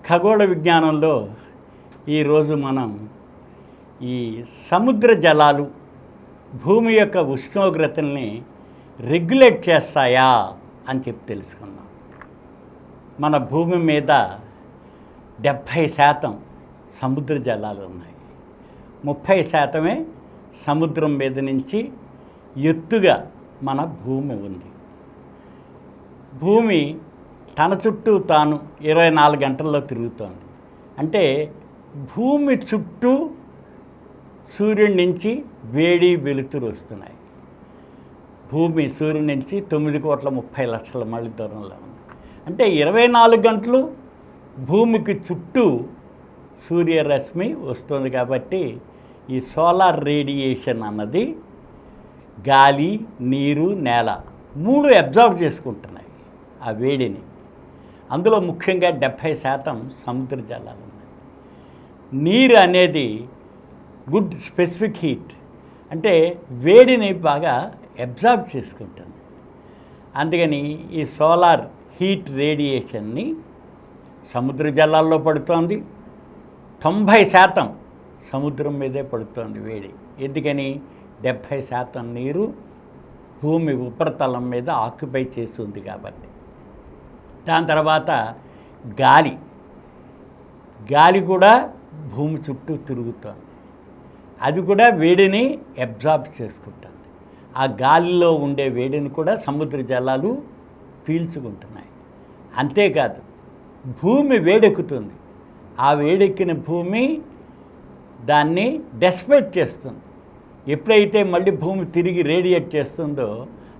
ఖగోళ విజ్ఞానంలో ఈరోజు మనం ఈ సముద్ర జలాలు భూమి యొక్క ఉష్ణోగ్రతల్ని రెగ్యులేట్ చేస్తాయా అని చెప్పి తెలుసుకుందాం. మన భూమి మీద 70% సముద్ర జలాలు ఉన్నాయి. 30% సముద్రం మీద నుంచి ఎత్తుగా మన భూమి ఉంది. భూమి తన చుట్టూ తాను 24 గంటల్లో తిరుగుతోంది. అంటే భూమి చుట్టూ సూర్యుడి నుంచి వేడి వెలుతురు వస్తున్నాయి. భూమి సూర్యుడి నుంచి 9,30,00,000 మైళ్ళ దూరంలో ఉంది. అంటే 24 గంటలు భూమికి చుట్టూ సూర్యరశ్మి వస్తుంది. కాబట్టి ఈ సోలార్ రేడియేషన్ అన్నది గాలి, నీరు, నేల 3 అబ్జర్వ్ చేసుకుంటున్నాయి ఆ వేడిని. అందులో ముఖ్యంగా 70% సముద్ర జలాలు ఉన్నాయి. నీరు అనేది గుడ్ స్పెసిఫిక్ హీట్, అంటే వేడిని బాగా అబ్జర్వ్ చేసుకుంటుంది. అందుకని ఈ సోలార్ హీట్ రేడియేషన్ని సముద్ర జలాల్లో పడుతోంది. 90% సముద్రం మీదే పడుతోంది వేడి. ఎందుకని 70% నీరు భూమి ఉపరితలం మీద ఆక్యుపై చేస్తుంది కాబట్టి. దాని తర్వాత గాలి కూడా భూమి చుట్టూ తిరుగుతోంది. అది కూడా వేడిని అబ్జార్బ్ చేసుకుంటుంది. ఆ గాలిలో ఉండే వేడిని కూడా సముద్ర జలాలు పీల్చుకుంటున్నాయి. అంతేకాదు భూమి వేడెక్కుతుంది. ఆ వేడెక్కిన భూమి దాన్ని డెస్పేట్ చేస్తుంది. ఎప్పుడైతే మళ్ళీ భూమి తిరిగి రేడియేట్ చేస్తుందో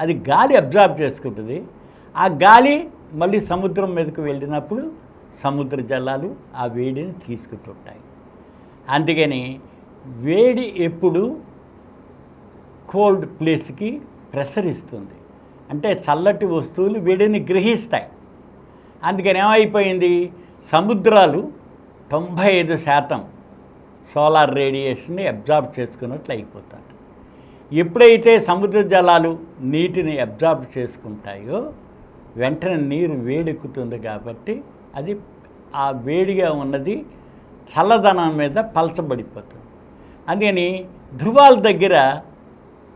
అది గాలి అబ్జార్బ్ చేసుకుంటుంది. ఆ గాలి మళ్ళీ సముద్రం మీదకు వెళ్ళినప్పుడు సముద్ర జలాలు ఆ వేడిని తీసుకుంటుంటాయి. అందుకని వేడి ఎప్పుడు కోల్డ్ ప్లేస్కి ప్రసరిస్తుంది. అంటే చల్లటి వస్తువులు వేడిని గ్రహిస్తాయి. అందుకని ఏమైపోయింది, సముద్రాలు 95% సోలార్ రేడియేషన్ని అబ్జార్బ్ చేసుకున్నట్లు అయిపోతుంది. ఎప్పుడైతే సముద్ర జలాలు నీటిని అబ్జార్బ్ చేసుకుంటాయో వెంటనే నీరు వేడెక్కుతుంది. కాబట్టి అది ఆ వేడిగా ఉన్నది చల్లదనం మీద పలచబడిపోతుంది. అందుకని ధృవాల దగ్గర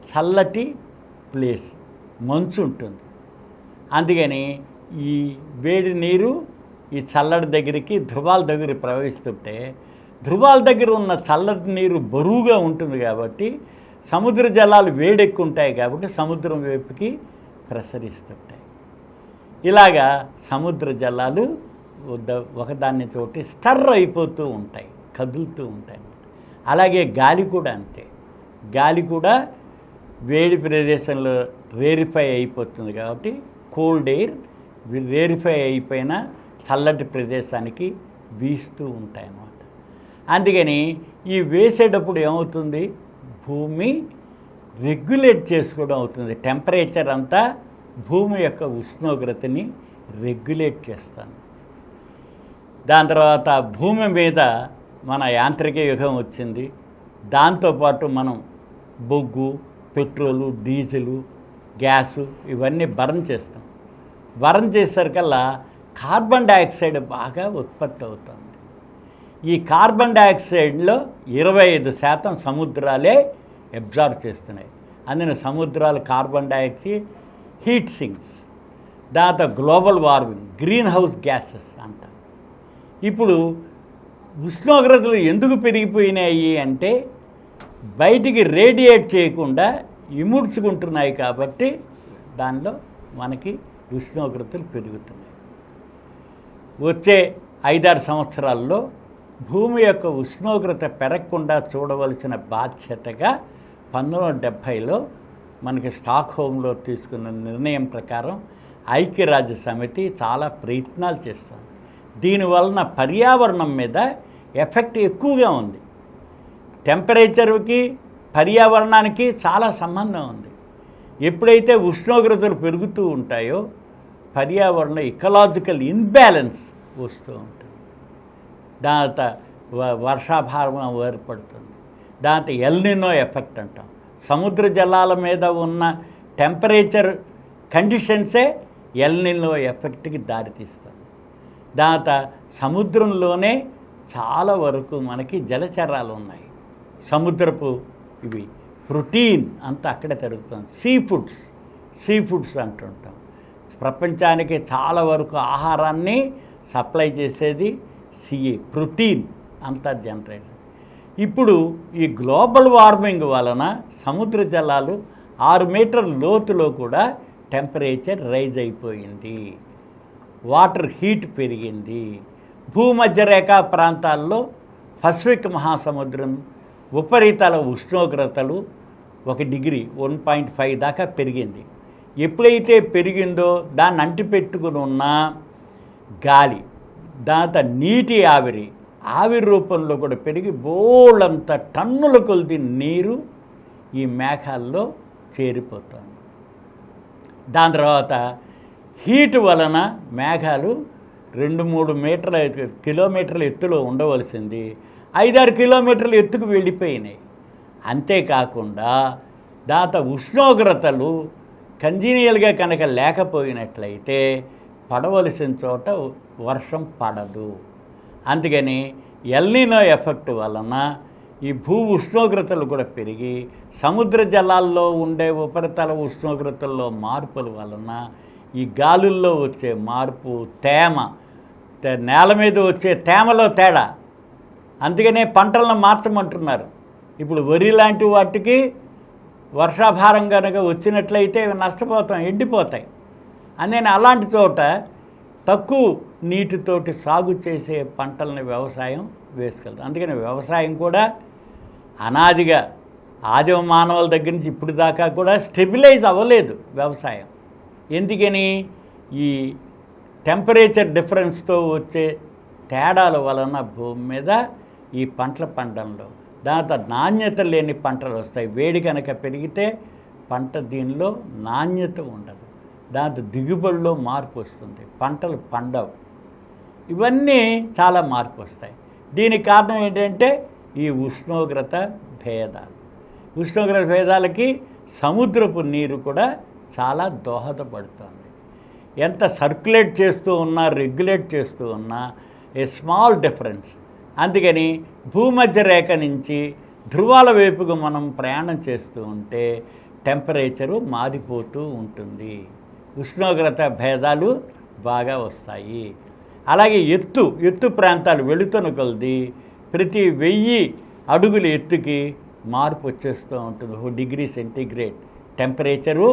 చల్లటి ప్లేస్, మంచు ఉంటుంది. అందుకని ఈ వేడి నీరు ఈ చల్లటి దగ్గరికి ధృవాల దగ్గర ప్రవహిస్తుంటే ధృవాల దగ్గర ఉన్న చల్లటి నీరు బరువుగా ఉంటుంది. కాబట్టి సముద్ర జలాలు వేడెక్కుంటాయి. కాబట్టి సముద్రం వైపుకి ప్రసరిస్తుంటాయి. ఇలాగా సముద్ర జలాలు ఒకదాన్ని చోటి స్టర్ అయిపోతూ ఉంటాయి, కదులుతూ ఉంటాయి. అలాగే గాలి కూడా అంతే. గాలి కూడా వేడి ప్రదేశంలో రేరిఫై అయిపోతుంది. కాబట్టి కోల్డ్ ఎయిర్ రేరిఫై అయిపోయిన చల్లటి ప్రదేశానికి వీస్తూ ఉంటాయి అన్నమాట. అందుకని ఈ వేసేటప్పుడు ఏమవుతుంది, భూమి రెగ్యులేట్ చేసుకోవడం అవుతుంది. టెంపరేచర్ అంతా భూమి యొక్క ఉష్ణోగ్రతని రెగ్యులేట్ చేస్తాను. దాని తర్వాత భూమి మీద మన యాంత్రిక యుగం వచ్చింది. దాంతోపాటు మనం బొగ్గు, పెట్రోలు, డీజిలు, గ్యాసు ఇవన్నీ బర్న్ చేస్తాం. బర్న్ చేసేసరికల్లా కార్బన్ డైఆక్సైడ్ బాగా ఉత్పత్తి అవుతుంది. ఈ కార్బన్ డైఆక్సైడ్లో 25% సముద్రాలే అబ్జార్బ్ చేస్తున్నాయి. అందుకని సముద్రాలు కార్బన్ డైఆక్సైడ్ హీట్ సింక్స్. దాంతో global warming, green house gases అంటారు. ఇప్పుడు ఉష్ణోగ్రతలు ఎందుకు పెరిగిపోయినాయి అంటే బయటికి రేడియేట్ చేయకుండా ఇముడ్చుకుంటున్నాయి. కాబట్టి దానిలో మనకి ఉష్ణోగ్రతలు పెరుగుతున్నాయి. వచ్చే 5-6 సంవత్సరాల్లో భూమి యొక్క ఉష్ణోగ్రత పెరగకుండా చూడవలసిన బాధ్యతగా 1970లో మనకి స్టాక్హోమ్లో తీసుకున్న నిర్ణయం ప్రకారం ఐక్యరాజ్య సమితి చాలా ప్రయత్నాలు చేస్తుంది. దీనివలన పర్యావరణం మీద ఎఫెక్ట్ ఎక్కువగా ఉంది. టెంపరేచర్కి పర్యావరణానికి చాలా సంబంధం ఉంది. ఎప్పుడైతే ఉష్ణోగ్రతలు పెరుగుతూ ఉంటాయో పర్యావరణ ఇకలాజికల్ ఇన్బ్యాలెన్స్ వస్తూ ఉంటుంది. దాంతో వర్షాభారం ఏర్పడుతుంది. దాంతో ఎల్నినో ఎఫెక్ట్ అంటాం. సముద్ర జలాల మీద ఉన్న టెంపరేచర్ కండిషన్సే ఎల్నినో ఎఫెక్ట్కి దారితీస్తుంది. దాంతో సముద్రంలోనే చాలా వరకు మనకి జలచరాలు ఉన్నాయి. సముద్రపు ఇవి ప్రోటీన్ అంతా అక్కడే జరుగుతుంది. సీ ఫుడ్స్ అంటుంటాం. ప్రపంచానికి చాలా వరకు ఆహారాన్ని సప్లై చేసేది ప్రోటీన్ అంతా జనరేట్. ఇప్పుడు ఈ గ్లోబల్ వార్మింగ్ వలన సముద్ర జలాలు 6 మీటర్ల లోతులో కూడా టెంపరేచర్ రైజ్ అయిపోయింది. వాటర్ హీట్ పెరిగింది. భూమధ్య రేఖా ప్రాంతాల్లో పసిఫిక్ మహాసముద్రం ఉపరితల ఉష్ణోగ్రతలు 1 డిగ్రీ 1.5 దాకా పెరిగింది. ఎప్పుడైతే పెరిగిందో దాన్ని అంటిపెట్టుకుని ఉన్న గాలి, దాంతో నీటి ఆవిరి రూపంలో కూడా పెరిగి బోళ్ళంత టన్నుల కొద్ది నీరు ఈ మేఘాల్లో చేరిపోతుంది. దాని తర్వాత హీట్ వలన మేఘాలు 2-3 కిలోమీటర్ల ఎత్తులో ఉండవలసింది 5-6 కిలోమీటర్ల ఎత్తుకు వెళ్ళిపోయినాయి. అంతేకాకుండా దాంతో ఉష్ణోగ్రతలు కంజీనియల్గా కనుక లేకపోయినట్లయితే పడవలసిన చోట వర్షం పడదు. అందుకని ఎల్నినో ఎఫెక్ట్ వలన ఈ భూ ఉష్ణోగ్రతలు కూడా పెరిగి సముద్ర జలాల్లో ఉండే ఉపరితల ఉష్ణోగ్రతల్లో మార్పుల వలన ఈ గాలుల్లో వచ్చే మార్పు, నేల మీద వచ్చే తేమలో తేడా. అందుకనే పంటలను మార్చమంటున్నారు. ఇప్పుడు వరి లాంటి వాటికి వర్షాభారం కనుక వచ్చినట్లయితే నష్టపోతాం, ఎండిపోతాయి. అందుకని అలాంటి చోట తక్కువ నీటితోటి సాగు చేసే పంటలని వ్యవసాయం వేసుకెళ్తాం. అందుకని వ్యవసాయం కూడా అనాదిగా ఆదిమ మానవుల దగ్గర నుంచి ఇప్పుడు దాకా కూడా స్టెబిలైజ్ అవ్వలేదు వ్యవసాయం. ఎందుకని ఈ టెంపరేచర్ డిఫరెన్స్తో వచ్చే తేడాల వలన భూమి మీద ఈ పంటల పండంలో దాంతో నాణ్యత లేని పంటలు వస్తాయి. వేడి కనుక పెరిగితే పంట దీనిలో నాణ్యత ఉండదు. దాంతో దిగుబడిలో మార్పు వస్తుంది, పంటలు పండవు. ఇవన్నీ చాలా మార్పు వస్తాయి. దీనికి కారణం ఏంటంటే ఈ ఉష్ణోగ్రత భేదాలు. ఉష్ణోగ్రత భేదాలకి సముద్రపు నీరు కూడా చాలా దోహదపడుతుంది. ఎంత సర్క్యులేట్ చేస్తూ ఉన్నా, రెగ్యులేట్ చేస్తూ ఉన్నా ఏ స్మాల్ డిఫరెన్స్. అందుకని భూమధ్య రేఖ నుంచి ధ్రువాల వైపుకు మనం ప్రయాణం చేస్తూ ఉంటే టెంపరేచరు మారిపోతూ ఉంటుంది, ఉష్ణోగ్రత భేదాలు బాగా వస్తాయి. అలాగే ఎత్తు ప్రాంతాలు వెళుతున్న కొలది ప్రతి 1000 అడుగుల ఎత్తుకి మార్పు వచ్చేస్తూ ఉంటుంది. 1 డిగ్రీ సెంటీగ్రేడ్ టెంపరేచరు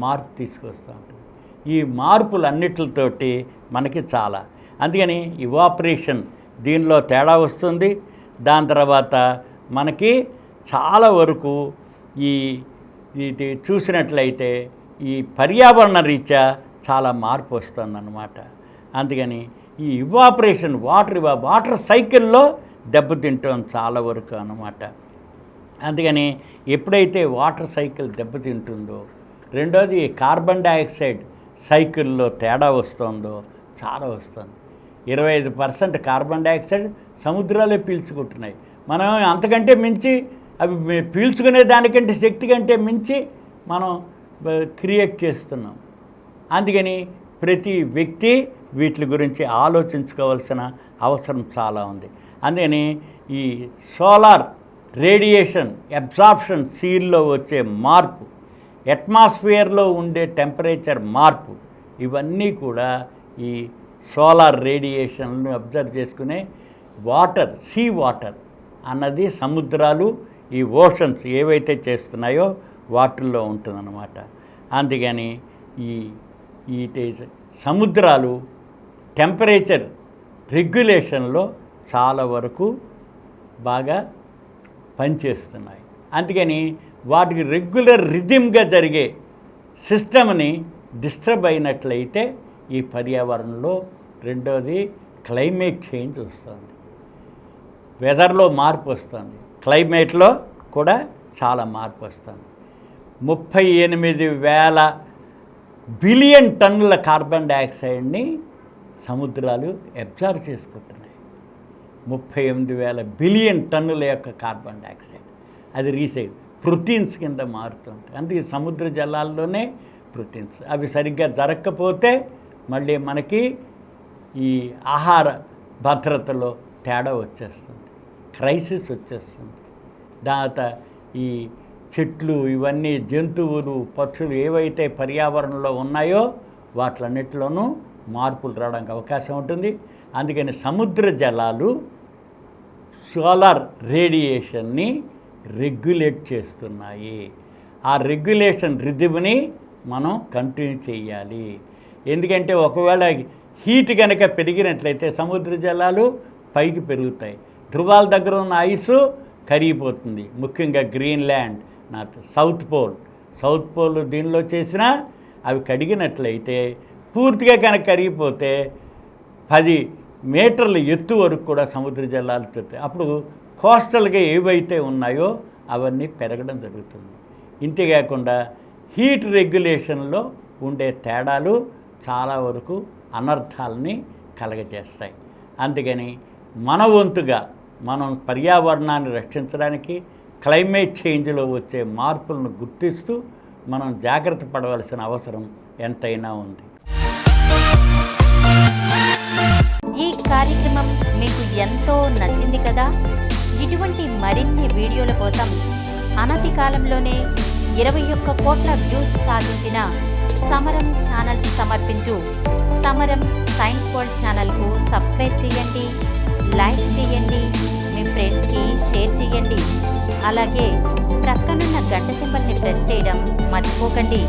మార్పు తీసుకొస్తూ ఉంటుంది. ఈ మార్పులన్నిటితోటి మనకి చాలా, అందుకని ఇవాపరేషన్ దీనిలో తేడా వస్తుంది. దాని తర్వాత మనకి చాలా వరకు ఇది చూసినట్లయితే ఈ పర్యావరణ రీత్యా చాలా మార్పు వస్తుందన్నమాట. అందుకని ఈ ఇవాపరేషన్ వాటర్ సైకిల్లో దెబ్బతింటాం చాలా వరకు అన్నమాట. అందుకని ఎప్పుడైతే వాటర్ సైకిల్ దెబ్బతింటుందో, రెండోది కార్బన్ డైఆక్సైడ్ సైకిల్లో తేడా వస్తుందో చాలా వస్తుంది. 25% కార్బన్ డైఆక్సైడ్ సముద్రాలే పీల్చుకుంటున్నాయి. మనం అంతకంటే మించి అవి పీల్చుకునే దానికంటే శక్తి కంటే మించి మనం క్రియేట్ చేస్తున్నాం. అందుకని ప్రతి వ్యక్తి వీటి గురించి ఆలోచించుకోవాల్సిన అవసరం చాలా ఉంది. అందుకని ఈ సోలార్ రేడియేషన్ అబ్జార్ప్షన్ సీల్లో వచ్చే మార్పు, అట్మాస్ఫియర్లో ఉండే టెంపరేచర్ మార్పు, ఇవన్నీ కూడా ఈ సోలార్ రేడియేషన్ను అబ్జర్వ్ చేసుకునే సీ వాటర్ అన్నది సముద్రాలు ఈ ఓషన్స్ ఏవైతే చేస్తున్నాయో వాటిల్లో ఉంటుందన్నమాట. అందుకని ఈ సముద్రాలు టెంపరేచర్ రెగ్యులేషన్లో చాలా వరకు బాగా పనిచేస్తున్నాయి. అందుకని వాటికి రెగ్యులర్ రిథమ్గా జరిగే సిస్టమ్ని డిస్టర్బ్ అయినట్లయితే ఈ పర్యావరణంలో రెండోది క్లైమేట్ చేంజ్ వస్తుంది, వెదర్లో మార్పు వస్తుంది, క్లైమేట్లో కూడా చాలా మార్పు వస్తుంది. 38,000 బిలియన్ టన్నుల కార్బన్ డైఆక్సైడ్ని సముద్రాలు అబ్జర్వ్ చేసుకుంటున్నాయి. 38,000 బిలియన్ టన్నుల యొక్క కార్బన్ డైఆక్సైడ్ అది ప్రోటీన్స్ కింద మారుతుంది. అందుకే సముద్ర జలాల్లోనే ప్రోటీన్స్ అవి సరిగ్గా జరగకపోతే మళ్ళీ మనకి ఈ ఆహార భద్రతలో తేడా వచ్చేస్తుంది, క్రైసిస్ వచ్చేస్తుంది. దాంతో ఈ చెట్లు ఇవన్నీ జంతువులు పక్షులు ఏవైతే పర్యావరణంలో ఉన్నాయో వాటిలన్నిటిలోనూ మార్పులు రావడానికి అవకాశం ఉంటుంది. అందుకని సముద్ర జలాలు సోలార్ రేడియేషన్ని రెగ్యులేట్ చేస్తున్నాయి. ఆ రెగ్యులేషన్ రిథమ్ని మనం కంటిన్యూ చేయాలి. ఎందుకంటే ఒకవేళ హీట్ కనుక పెరిగినట్లయితే సముద్ర జలాలు పైకి పెరుగుతాయి, ధృవాల దగ్గర ఉన్న ఐసు కరిగిపోతుంది. ముఖ్యంగా గ్రీన్లాండ్, సౌత్ పోల్ దీనిలో చేసినా అవి కడిగినట్లయితే పూర్తిగా కనుక కరిగిపోతే 10 మీటర్ల ఎత్తు వరకు కూడా సముద్ర జలాలు చెప్తాయి. అప్పుడు కోస్టల్గా ఏవైతే ఉన్నాయో అవన్నీ పెరగడం జరుగుతుంది. ఇంతేకాకుండా హీట్ రెగ్యులేషన్లో ఉండే తేడాలు చాలా వరకు అనర్థాలని కలగజేస్తాయి. అందుకని మన వంతుగా మనం పర్యావరణాన్ని రక్షించడానికి క్లైమేట్ చేంజ్లో వచ్చే మార్పులను గుర్తిస్తూ మనం జాగ్రత్త పడవలసిన అవసరం ఎంతైనా ఉంది. ఈ కార్యక్రమం మీకు ఎంతో నచ్చింది కదా. ఇటువంటి మరిన్ని వీడియోల కోసం అనతి కాలంలోనే 21 కోట్ల వ్యూస్ సాధించిన సమరం ఛానల్స్ సమర్పించు సమరం సైన్స్ వరల్డ్ ఛానల్కు సబ్స్క్రైబ్ చేయండి, లైక్ చేయండి, మీ ఫ్రెండ్స్కి షేర్ చేయండి. అలాగే ప్రక్కనున్న గంట సింబల్ని ప్రెస్ చేయడం మర్చిపోకండి.